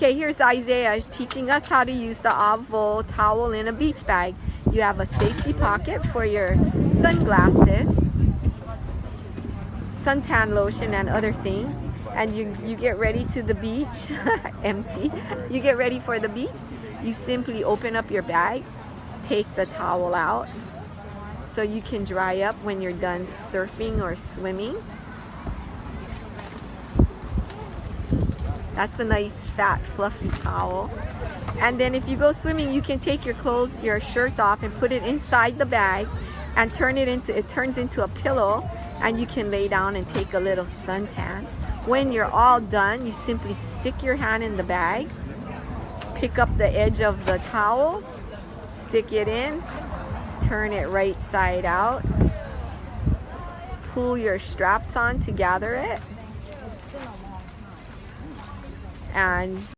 Okay, here's Isaiah teaching us how to use the Avo towel in a beach bag. You have a safety pocket for your sunglasses, suntan lotion, and other things. And you get ready to the beach, empty. You get ready for the beach. You simply open up your bag, take the towel out so you can dry up when you're done surfing or swimming. That's a nice fat fluffy towel. And then if you go swimming, you can take your clothes, your shirt off and put it inside the bag and it turns into a pillow, and you can lay down and take a little suntan. When you're all done, you simply stick your hand in the bag, pick up the edge of the towel, stick it in, turn it right side out, pull your straps on to gather it, and